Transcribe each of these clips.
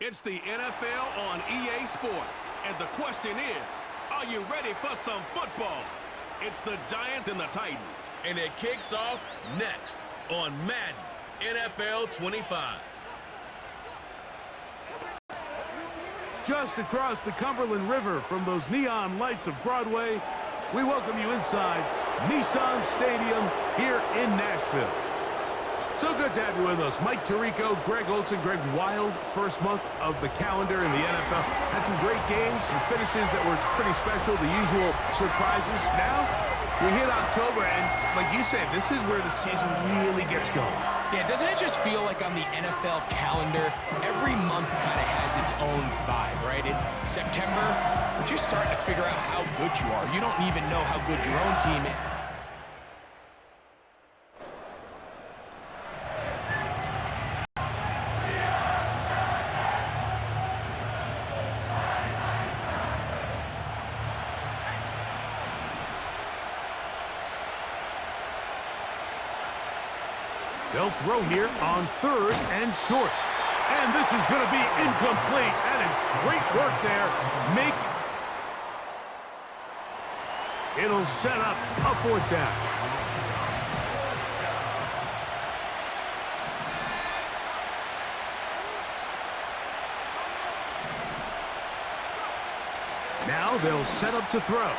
It's the NFL on EA Sports, and the question is, are you ready for some football? It's the Giants and the Titans, and it kicks off next on Madden NFL 25. Just across the Cumberland River from those neon lights of Broadway, we welcome you inside Nissan Stadium here in Nashville. So good to have you with us. Mike Tirico, Greg Olson, Greg Wild, first month of the calendar in the NFL. Had some great games, some finishes that were pretty special, the usual surprises. Now, we hit October, and like you said, this is where the season really gets going. Yeah, doesn't it just feel like on the NFL calendar, every month kind of has its own vibe, right? It's September, we're just starting to figure out how good you are. You don't even know how good your own team is. They'll throw here on third and short. And this is going to be incomplete. That is great work there. It'll set up a fourth down. Now they'll set up to throw.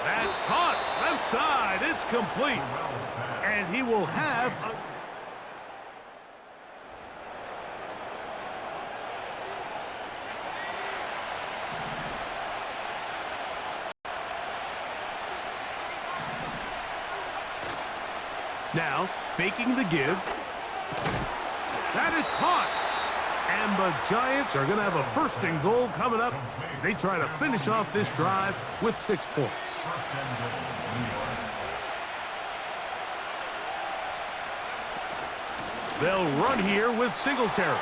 That's caught. Left side. It's complete. And he will have a... Now, faking the give. That is caught. And the Giants are going to have a first and goal coming up as they try to finish off this drive with 6 points. They'll run here with Singletary.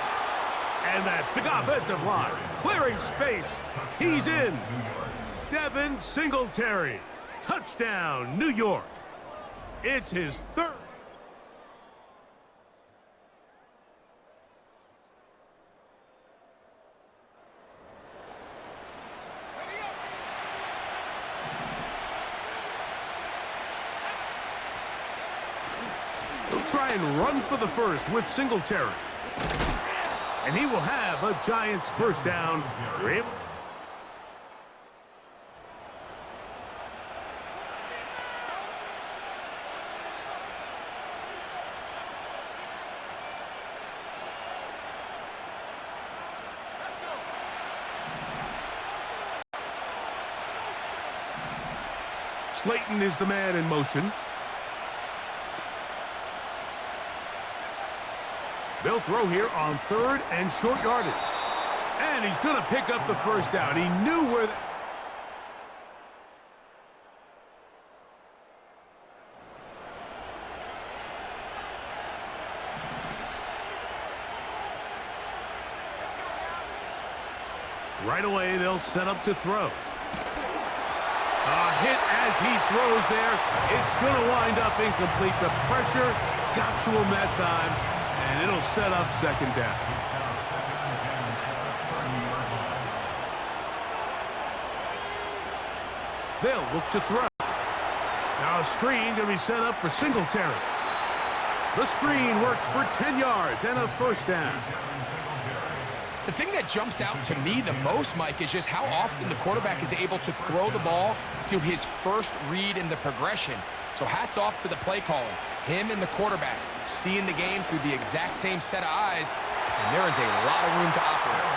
And that big offensive line, clearing space. He's in. Devin Singletary. Touchdown, New York. It's his third. He'll try and run for the first with Singletary. And he will have a Giants first down. Slayton is the man in motion. They'll throw here on third and short yardage. And he's going to pick up the first down. He knew where... Right away, they'll set up to throw. A hit as he throws there. It's going to wind up incomplete. The pressure got to him that time, and it'll set up second down. They'll look to throw. Now a screen going to be set up for Singletary. The screen works for 10 yards and a first down. The thing that jumps out to me the most, Mike, is just how often the quarterback is able to throw the ball to his first read in the progression. So hats off to the play caller. Him and the quarterback seeing the game through the exact same set of eyes, and there is a lot of room to operate.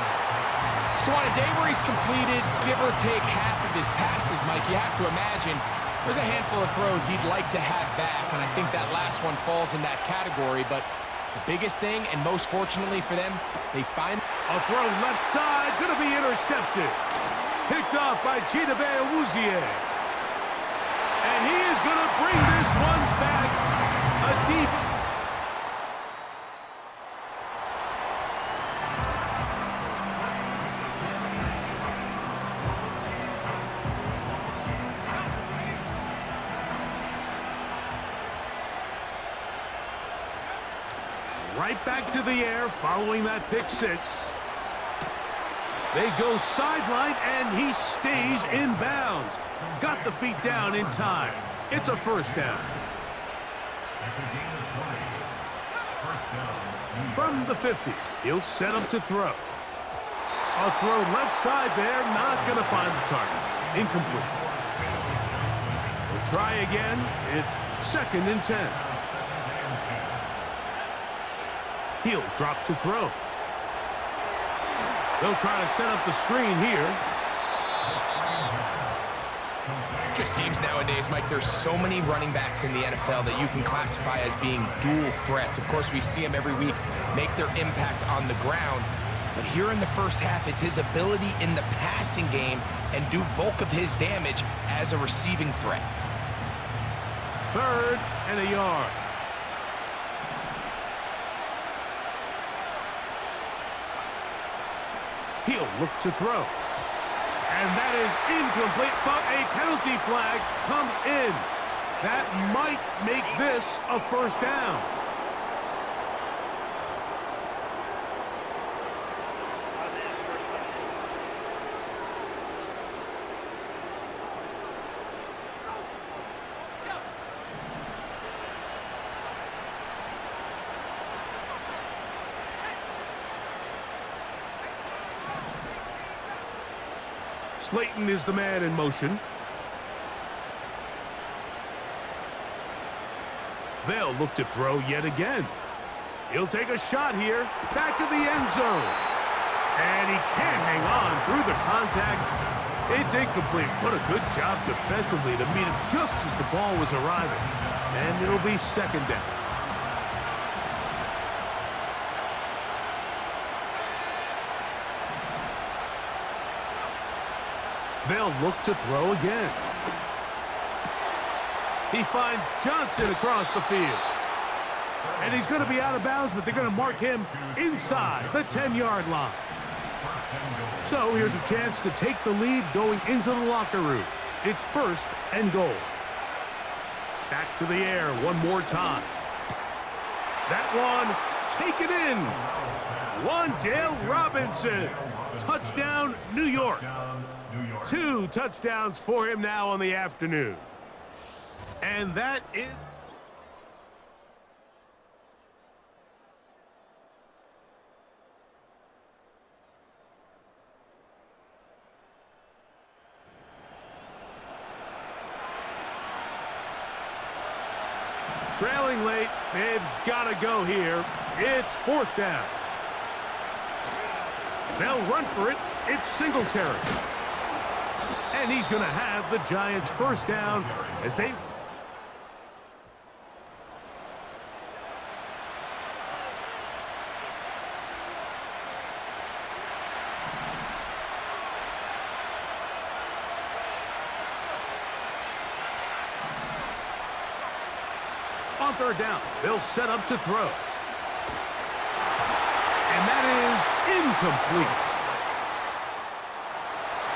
So on a day where he's completed, give or take half of his passes, Mike, you have to imagine there's a handful of throws he'd like to have back, and I think that last one falls in that category. But the biggest thing, and most fortunately for them, they find... A throw left side, going to be intercepted. Picked off by Chidobe Awuzie. And he is going to bring this one back. A deep... Right back to the air following that pick six. They go sideline, and he stays in bounds. Got the feet down in time. It's a first down. From the 50, he'll set up to throw. A throw left side there, not going to find the target. Incomplete. We'll try again. It's 2nd and 10. He'll drop to throw. They'll try to set up the screen here. Just seems nowadays, Mike, there's so many running backs in the NFL that you can classify as being dual threats. Of course, we see them every week make their impact on the ground. But here in the first half, it's his ability in the passing game and do bulk of his damage as a receiving threat. 3rd and a yard. He'll look to throw. And that is incomplete, but a penalty flag comes in. That might make this a first down. Slayton is the man in motion. They'll look to throw yet again. He'll take a shot here, back to the end zone. And he can't hang on through the contact. It's incomplete. What a good job defensively to meet him just as the ball was arriving. And it'll be 2nd down. They'll look to throw again. He finds Johnson across the field. And he's going to be out of bounds, but they're going to mark him inside the 10-yard line. So here's a chance to take the lead going into the locker room. It's 1st and goal. Back to the air one more time. That one taken in. Wan'Dale Robinson. Touchdown, New York. 2 touchdowns for him now on the afternoon. And that is... Trailing late, they've got to go here. It's 4th down. They'll run for it. It's Singletary. And he's going to have the Giants' first down as they... On 3rd down, they'll set up to throw. And that is incomplete.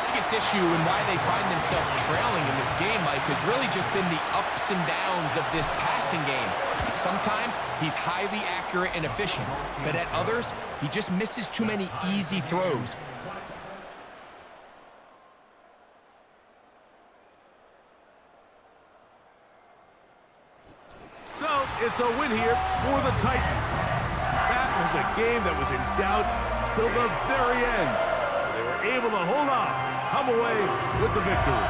Biggest issue and why they find themselves trailing in this game, Mike, has really just been the ups and downs of this passing game. Sometimes he's highly accurate and efficient, but at others, he just misses too many easy throws. So it's a win here for the Titans. That was a game that was in doubt till the very end. They were able to hold on, come away with the victory.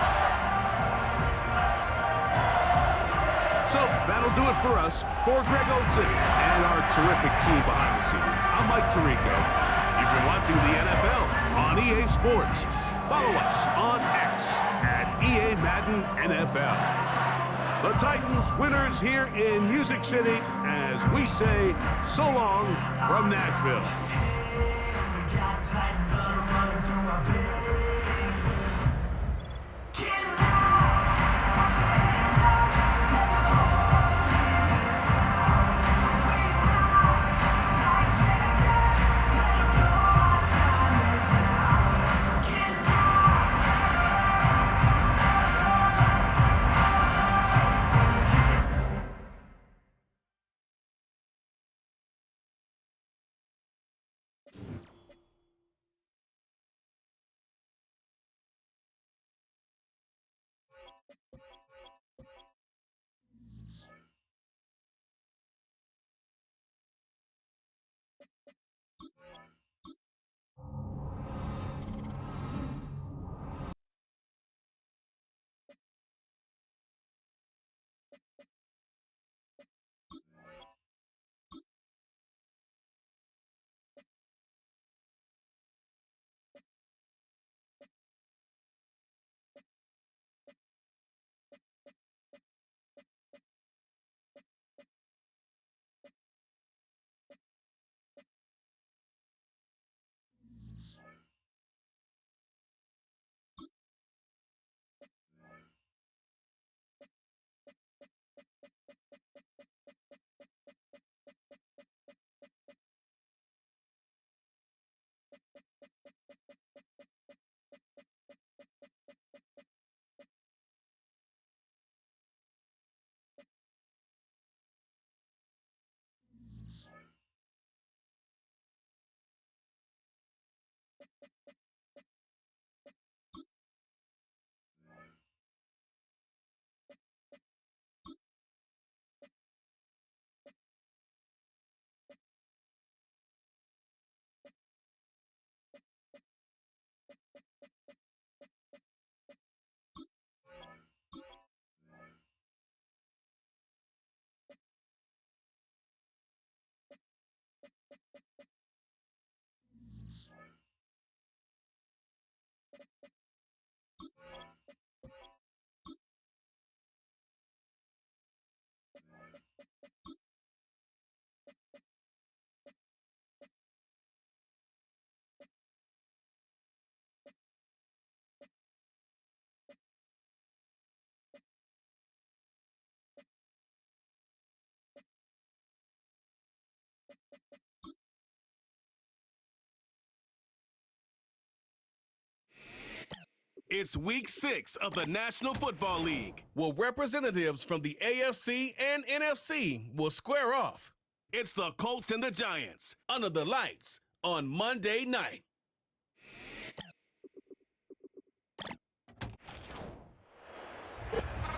So that'll do it for us. For Greg Olson and our terrific team behind the scenes, I'm Mike Tirico. You've been watching the NFL on EA Sports. Follow us on X at EA Madden NFL. The Titans winners here in Music City as we say so long from Nashville. It's week 6 of the National Football League, where representatives from the AFC and NFC will square off. It's the Colts and the Giants under the lights on Monday night.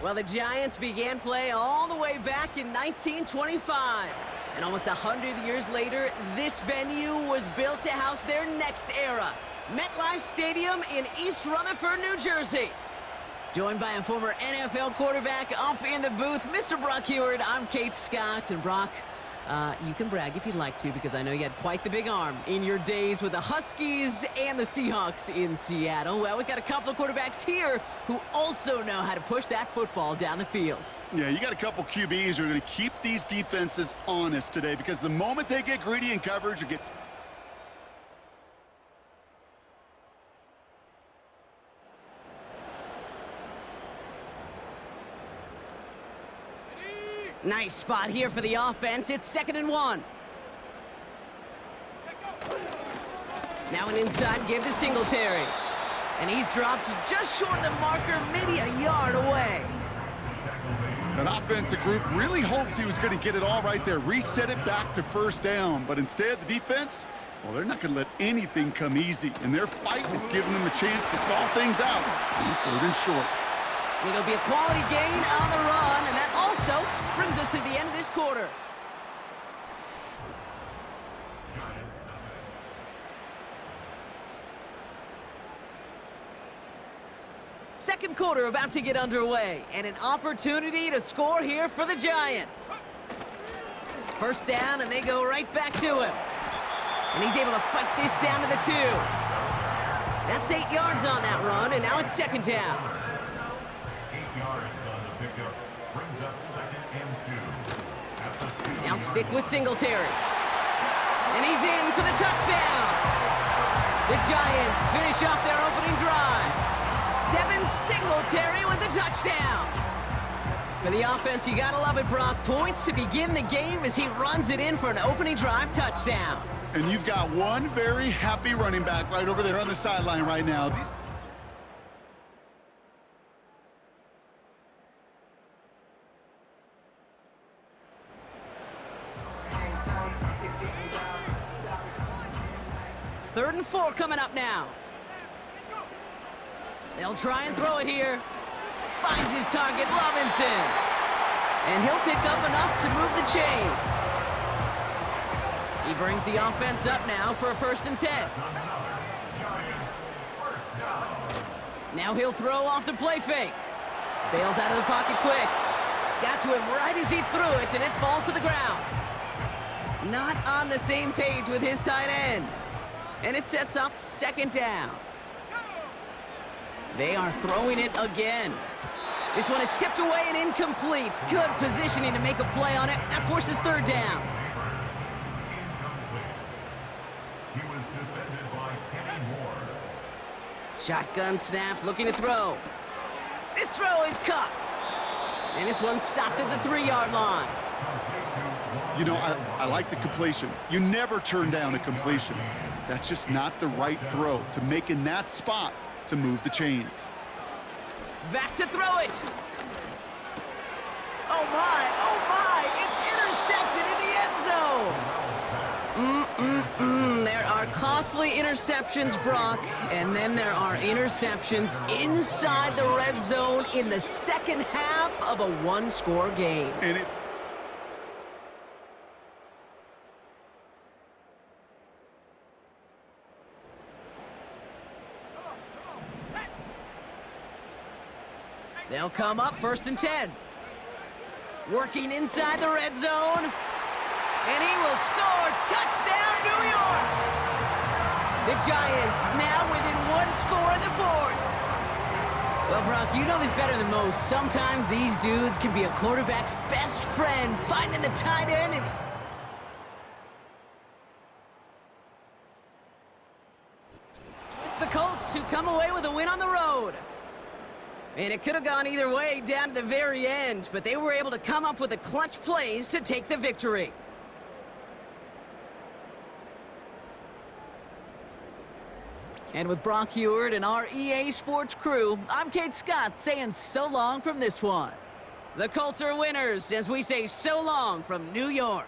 Well, the Giants began play all the way back in 1925. And almost 100 years later, this venue was built to house their next era. MetLife Stadium in East Rutherford, New Jersey. Joined by a former NFL quarterback up in the booth, Mr. Brock Heward. I'm Kate Scott, and Brock, you can brag if you'd like to, because I know you had quite the big arm in your days with the Huskies and the Seahawks in Seattle. Well, we've got a couple of quarterbacks here who also know how to push that football down the field. Yeah, you got a couple QBs who are going to keep these defenses honest today, because the moment they get greedy in coverage or get... Nice spot here for the offense. It's 2nd and 1. Now an inside give to Singletary. And he's dropped just short of the marker, maybe a yard away. An offensive group really hoped he was going to get it all right there, reset it back to first down. But instead, the defense, well, they're not going to let anything come easy. And their fight is giving them a chance to stall things out. 3rd and short. It'll be a quality gain on the run, and that also brings us to the end of this quarter. Second quarter about to get underway, and an opportunity to score here for the Giants. First down, and they go right back to him. And he's able to fight this down to the 2. That's 8 yards on that run, and now it's 2nd down. Now stick with Singletary. And he's in for the touchdown. The Giants finish off their opening drive. Devin Singletary with the touchdown. For the offense, you gotta love it, Brock. Points to begin the game as he runs it in for an opening drive touchdown. And you've got one very happy running back right over there on the sideline right now. Third and 4 coming up now. They'll try and throw it here. finds his target, Robinson. And he'll pick up enough to move the chains. He brings the offense up now for a 1st and 10. Now he'll throw off the play fake. Bails out of the pocket quick. Got to him right as he threw it, and it falls to the ground. Not on the same page with his tight end. And it sets up 2nd down. They are throwing it again. This one is tipped away and incomplete. Good positioning to make a play on it. That forces 3rd down. Shotgun snap, looking to throw. This throw is caught. And this one's stopped at the 3-yard line. You know, I like the completion. You never turn down a completion. That's just not the right throw to make in that spot to move the chains. Back to throw it. Oh my, it's intercepted in the end zone. There are costly interceptions, Brock, and then there are interceptions inside the red zone in the 2nd half of a 1-score game. And it They'll come up 1st and 10. Working inside the red zone. And he will score. Touchdown, New York! The Giants now within 1 score in the 4th. Well, Brock, you know this better than most. Sometimes these dudes can be a quarterback's best friend, finding the tight end and... It's the Colts who come away with a win on the road. And it could have gone either way down to the very end, but they were able to come up with the clutch plays to take the victory. And with Brock Heward and our EA Sports crew, I'm Kate Scott saying so long from this one. The Colts are winners as we say so long from New York.